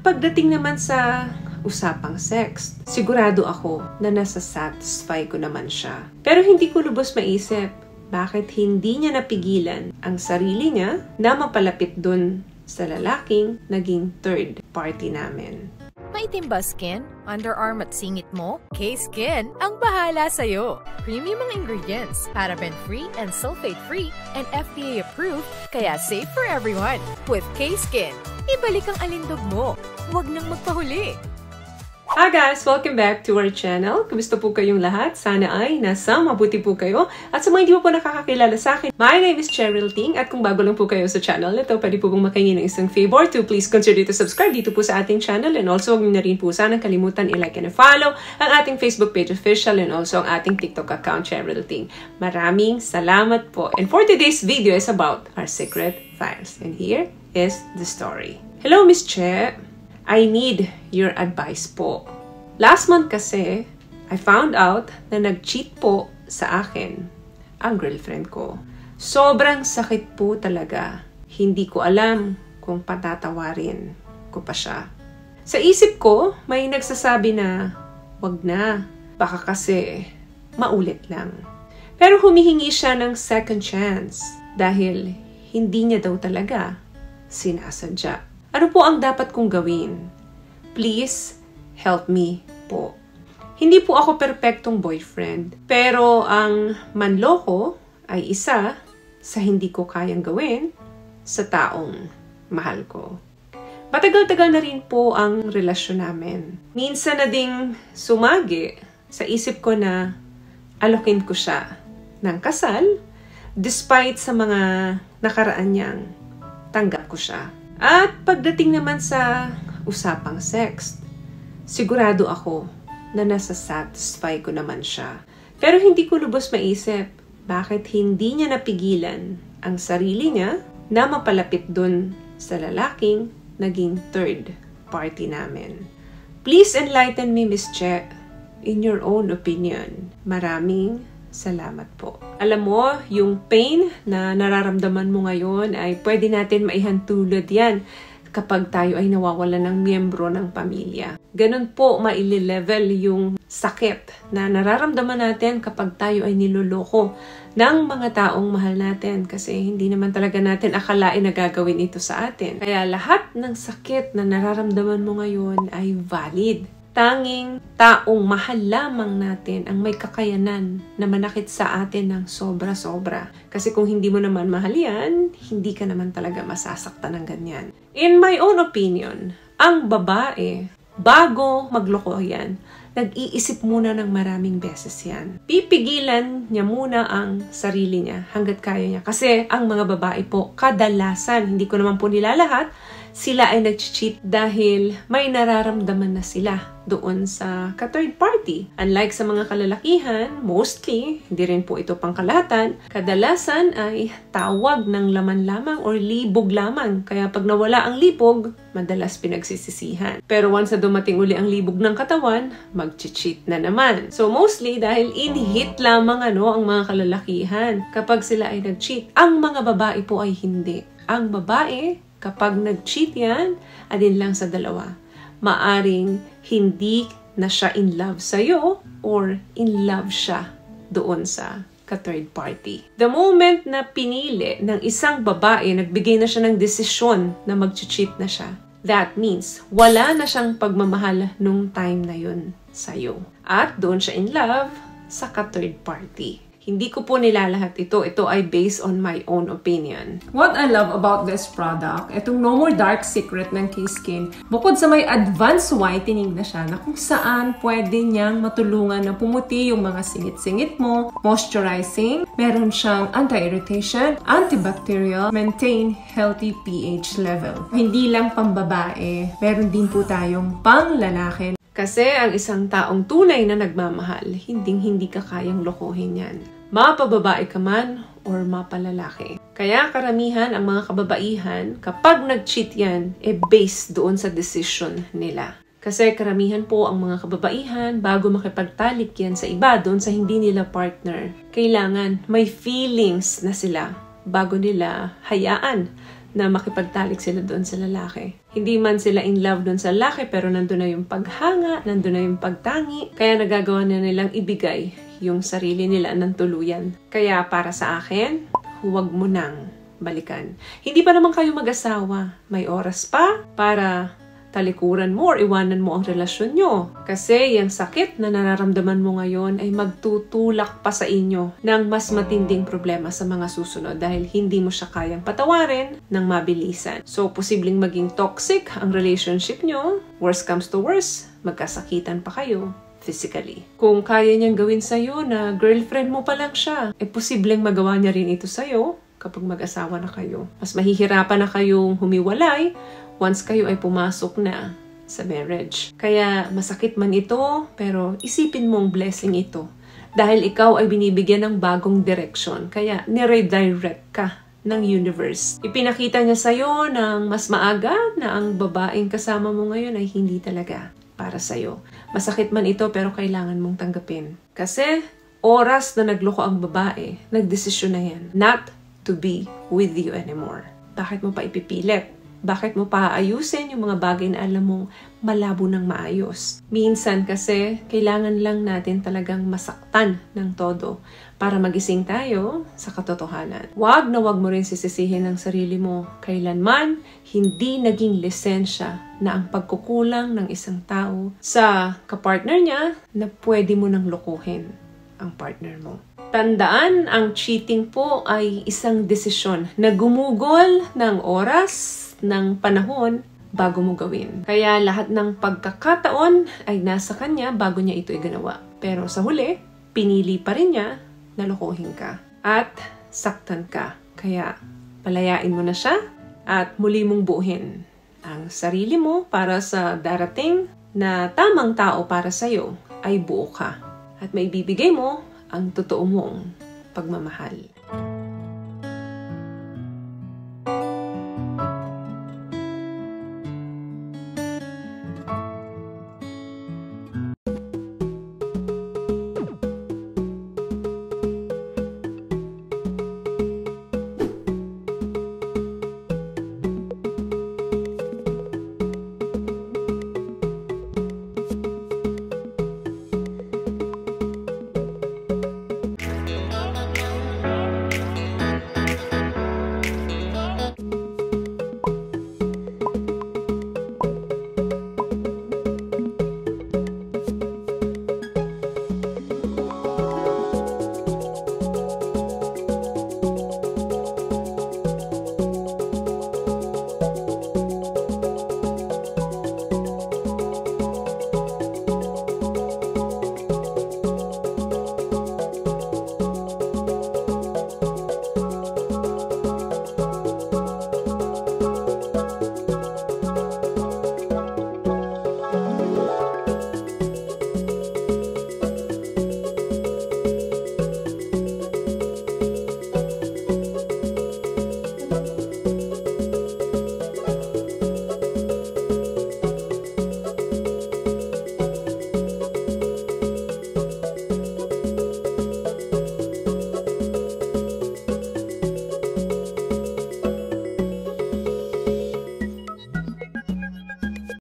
pagdating naman sa usapang sex, sigurado ako na nasa-satisfy ko naman siya. Pero hindi ko lubos maisip bakit hindi niya napigilan ang sarili niya na mapalapit dun sa lalaking naging third party namin. Maitim ba skin, underarm at singit mo? K-Skin ang bahala sa'yo. Premium ang ingredients, paraben-free and sulfate-free, and FDA-approved, kaya safe for everyone. With K-Skin, ibalik ang alindog mo. Huwag nang magpahuli. Hi guys! Welcome back to our channel. Kumusta po kayong lahat? Sana ay nasa mabuti po kayo. At sa mga hindi po nakakakilala sa akin, my name is Cheryl Ting. At kung bago lang po kayo sa channel na ito, pwede po pong makahingi ng isang favor to please consider to subscribe dito po sa ating channel. And also, huwag niyo na rin po sanang kalimutan i-like and follow ang ating Facebook page official and also ang ating TikTok account, Cheryl Ting. Maraming salamat po. And for today's video is about our secret files. And here is the story. Hello, Miss Che. I need your advice po. Last month kasi, I found out na nag-cheat po sa akin ang girlfriend ko. Sobrang sakit po talaga. Hindi ko alam kung patatawarin ko pa siya. Sa isip ko, may nagsasabi na, wag na, baka kasi maulit lang. Pero humihingi siya ng second chance dahil hindi niya daw talaga sinasadya. Ano po ang dapat kong gawin? Please, help me po. Hindi po ako perpektong boyfriend, pero ang manloko ay isa sa hindi ko kayang gawin sa taong mahal ko. Matagal-tagal na rin po ang relasyon namin. Minsan na ding sumagi sa isip ko na alokin ko siya ng kasal despite sa mga nakaraan niyang tanggap ko siya. At pagdating naman sa usapang sex, sigurado ako na nasa-satisfy ko naman siya. Pero hindi ko lubos maisip bakit hindi niya napigilan ang sarili niya na mapalapit dun sa lalaking naging third party namin. Please enlighten me, Miss Che, in your own opinion. Maraming salamat po. Alam mo, yung pain na nararamdaman mo ngayon ay pwede natin maihantulad yan kapag tayo ay nawawalan ng miyembro ng pamilya. Ganun po maile-level yung sakit na nararamdaman natin kapag tayo ay niloloko ng mga taong mahal natin kasi hindi naman talaga natin akalain na gagawin ito sa atin. Kaya lahat ng sakit na nararamdaman mo ngayon ay valid. Tanging taong mahal lamang natin ang may kakayanan na manakit sa atin ng sobra-sobra. Kasi kung hindi mo naman mahal yan, hindi ka naman talaga masasaktan ng ganyan. In my own opinion, ang babae, bago magloko yan, nag-iisip muna ng maraming beses yan. Pipigilan niya muna ang sarili niya hanggat kaya niya. Kasi ang mga babae po, kadalasan, hindi ko naman po nilalahat, sila ay nag-cheat dahil may nararamdaman na sila doon sa ka-third party. Unlike sa mga kalalakihan, mostly, hindi rin po ito pangkalahatan, kadalasan ay tawag ng laman lamang or libog lamang. Kaya pag nawala ang libog, madalas pinagsisisihan. Pero once na dumating uli ang libog ng katawan, mag-cheat na naman. So mostly, dahil in-hit lamang ang mga kalalakihan kapag sila ay nag-cheat. Ang mga babae po ay hindi. Ang babae, kapag nag-cheat yan, alin lang sa dalawa. Maaring hindi na siya in love sa'yo or in love siya doon sa ka-third party. The moment na pinili ng isang babae, nagbigay na siya ng desisyon na mag-cheat na siya, that means wala na siyang pagmamahal nung time na yun sa'yo. At doon siya in love sa ka-third party. Hindi ko po nilalahat ito. Ito ay based on my own opinion. What I love about this product, itong No More Dark Secret ng K-Skin, bukod sa may advanced whitening na siya, na kung saan pwede niyang matulungan na pumuti yung mga singit-singit mo, moisturizing, meron siyang anti-irritation, antibacterial, maintain healthy pH level. Hindi lang pambabae, meron din po tayong pang-lalaki. Kasi ang isang taong tunay na nagmamahal, hindi ka kayang lokohin yan. Mapababae ka man or mapalalaki. Kaya karamihan ang mga kababaihan, kapag nag-cheat yan, based doon sa decision nila. Kasi karamihan po ang mga kababaihan, bago makipagtalik yan sa iba, doon sa hindi nila partner, kailangan may feelings na sila bago nila hayaan na makipagtalik sila doon sa lalaki. Hindi man sila in love doon sa lalaki, pero nandun na yung paghanga, nandun na yung pagtangi, kaya nagagawa na nilang ibigay yung sarili nila ng tuluyan. Kaya para sa akin, huwag mo nang balikan. Hindi pa naman kayo mag-asawa. May oras pa para talikuran mo or iwanan mo ang relasyon nyo. Kasi yung sakit na nararamdaman mo ngayon ay magtutulak pa sa inyo ng mas matinding problema sa mga susunod dahil hindi mo siya kayang patawarin ng mabilisan. So, posibleng maging toxic ang relationship nyo. Worst comes to worst, magkasakitan pa kayo physically. Kung kaya niyang gawin sa'yo na girlfriend mo pa lang siya, posibleng magawa niya rin ito sa'yo kapag mag-asawa na kayo. Mas mahihirapan na kayong humiwalay once kayo ay pumasok na sa marriage. Kaya masakit man ito, pero isipin mong blessing ito. Dahil ikaw ay binibigyan ng bagong direction. Kaya niredirect ka ng universe. Ipinakita niya sa'yo ng mas maaga na ang babaeng kasama mo ngayon ay hindi talaga para sa'yo. Masakit man ito, pero kailangan mong tanggapin. Kasi oras na nagloko ang babae, nagdesisyon na yan. Not to be with you anymore. Bakit mo pa ipipilit? Bakit mo pa aayusin yung mga bagay na alam mong malabo ng maayos? Minsan kasi, kailangan lang natin talagang masaktan ng todo para magising tayo sa katotohanan. Wag na wag mo rin sisisihin ang sarili mo. Kailanman, hindi naging lisensya na ang pagkukulang ng isang tao sa kapartner niya na pwede mo nang lokohin ang partner mo. Tandaan, ang cheating po ay isang desisyon na gumugol ng oras, ng panahon bago mo gawin. Kaya lahat ng pagkakataon ay nasa kanya bago niya ito iganawa. Pero sa huli, pinili pa rin niya na lokohin ka at saktan ka. Kaya palayain mo na siya at muli mong buuhin ang sarili mo para sa darating na tamang tao para sa'yo ay buo ka. At maibibigay mo ang totoo mong pagmamahal.